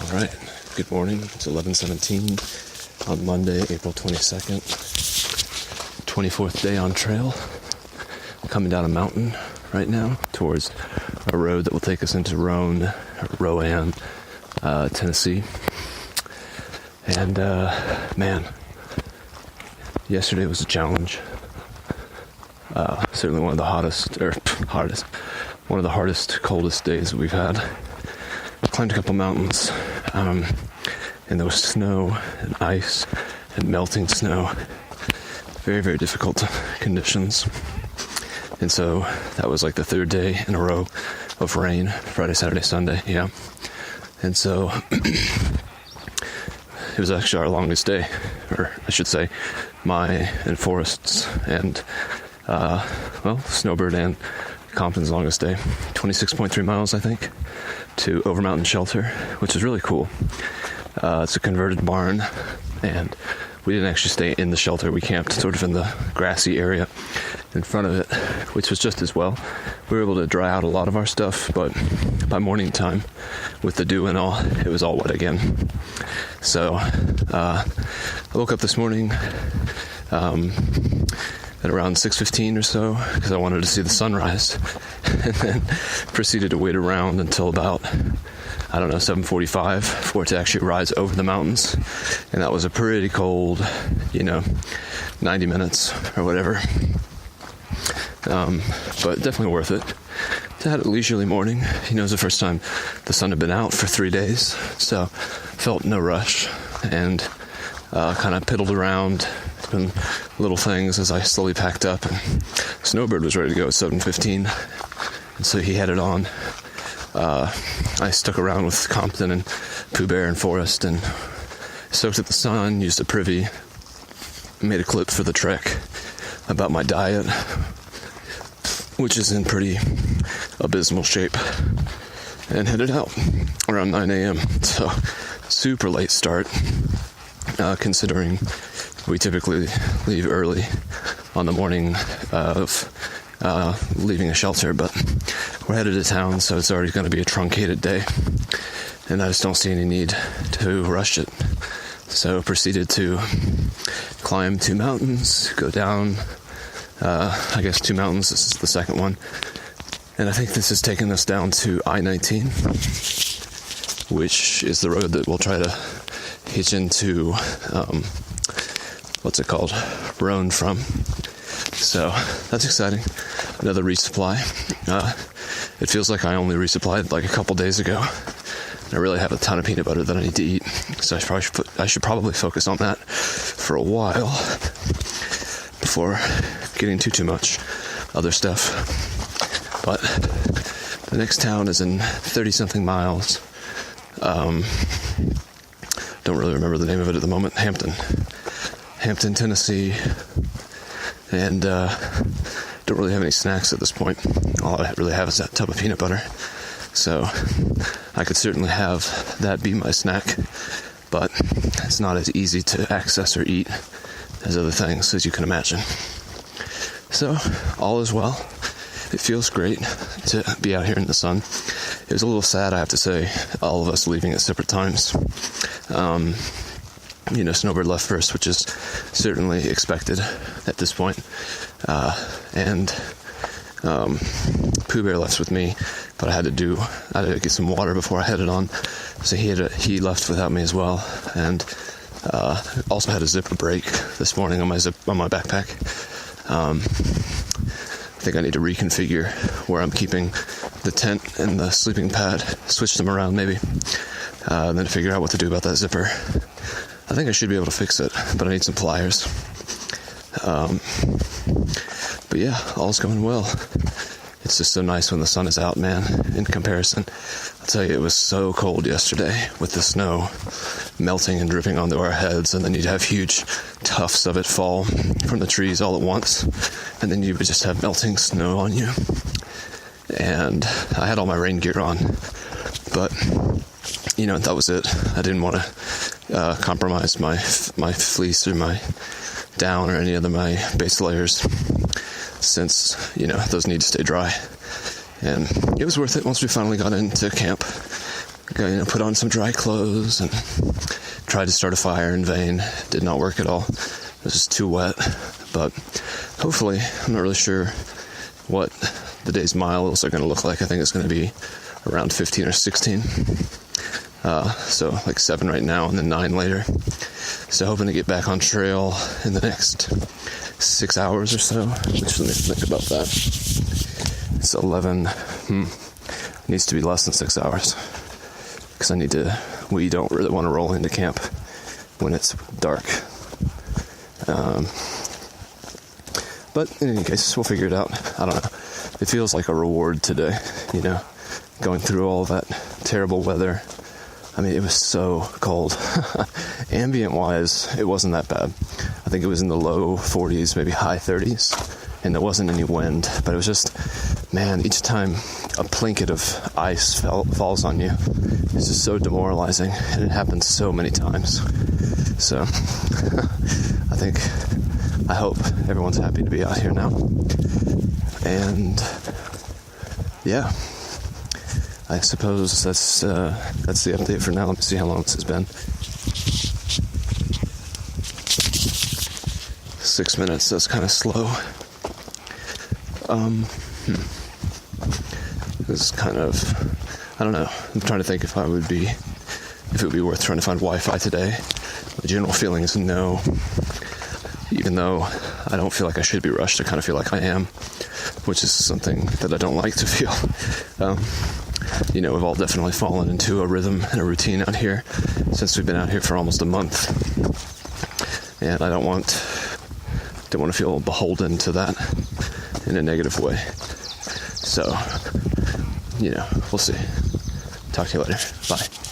All right, good morning. It's 11:17 on Monday, April 22nd, 24th day on trail. Coming down a mountain right now towards a road that will take us into Rowan, Tennessee. And man, yesterday was a challenge. Certainly one of the hardest, coldest days that we've had. Climbed a couple mountains, and there was snow and ice and melting snow. Very, very difficult conditions. And so that was like the third day in a row of rain, Friday, Saturday, Sunday, yeah. And so it was actually our longest day, or I should say, my and Forrest's and, Snowbird and Compton's longest day. 26.3 miles, I think, to Over Mountain Shelter, which is really cool. It's a converted barn, and we didn't actually stay in the shelter. We camped sort of in the grassy area in front of it, which was just as well. We were able to dry out a lot of our stuff, but by morning time, with the dew and all, it was all wet again. So I woke up this morning at around 6:15 or so, because I wanted to see the sunrise, and then proceeded to wait around until about, 7:45 for it to actually rise over the mountains. And that was a pretty cold, 90 minutes or whatever. But definitely worth it. To have a leisurely morning. It was the first time the sun had been out for 3 days, so felt no rush, and kind of piddled around, doing little things as I slowly packed up. And Snowbird was ready to go at 7:15, and so he headed on. I stuck around with Compton and Pooh Bear and Forrest and soaked up the sun, used a privy, made a clip for the trek about my diet, which is in pretty abysmal shape, and headed out around 9 a.m. So super late start, considering we typically leave early on the morning of leaving a shelter, but we're headed to town, so it's already going to be a truncated day, and I just don't see any need to rush it. So proceeded to climb 2 mountains, go down, 2 mountains. This is the second one, and I think this has taken us down to I-19, which is the road that we'll try to hitch into, Roan from. So that's exciting. Another resupply. It feels like I only resupplied like a couple days ago. I really have a ton of peanut butter that I need to eat, so I should probably focus on that for a while before getting too much other stuff. But the next town is in 30-something miles. Don't really remember the name of it at the moment. Hampton, Tennessee. And don't really have any snacks at this point. All I really have is that tub of peanut butter. So I could certainly have that be my snack, but it's not as easy to access or eat as other things, as you can imagine. So all is well. It feels great to be out here in the sun. It was a little sad, I have to say, all of us leaving at separate times. Snowbird left first, which is certainly expected at this point. And Pooh Bear left with me, but I had to get some water before I headed on. So he left without me as well. And also had a zipper break this morning on my backpack. I think I need to reconfigure where I'm keeping the tent and the sleeping pad, switch them around maybe, and then figure out what to do about that zipper. I think I should be able to fix it, but I need some pliers. But yeah, all's going well. It's just so nice when the sun is out, man, in comparison. I'll tell you, it was so cold yesterday with the snow melting and dripping onto our heads, and then you'd have huge tufts of it fall from the trees all at once, and then you would just have melting snow on you. And I had all my rain gear on, but, that was it. I didn't want to compromise my fleece or my down or any of my base layers, since, those need to stay dry. And it was worth it once we finally got into camp. put on some dry clothes and tried to start a fire in vain. Did not work at all. It was just too wet. But hopefully, I'm not really sure what the day's miles are going to look like. I think it's going to be around 15 or 16. So like 7 right now and then 9 later. So hoping to get back on trail in the next 6 hours or so. Which, let me think about that. It's 11. Needs to be less than 6 hours. Because we don't really want to roll into camp when it's dark. But in any case, we'll figure it out. I don't know. It feels like a reward today, going through all that terrible weather. I mean, it was so cold. Ambient-wise, it wasn't that bad. I think it was in the low 40s, maybe high 30s, and there wasn't any wind. But it was just, man, each time a plinket of ice falls on you, it's just so demoralizing, and it happens so many times. So, I hope everyone's happy to be out here now. And, yeah. I suppose that's the update for now. Let me see how long this has been. 6 minutes. That's kind of slow. This is kind of, I don't know. I'm trying to think if it would be worth trying to find Wi-Fi today. The general feeling is no. Even though I don't feel like I should be rushed, I kind of feel like I am, which is something that I don't like to feel. We've all definitely fallen into a rhythm and a routine out here since we've been out here for almost a month. And I don't want to feel beholden to that in a negative way. So, we'll see. Talk to you later. Bye.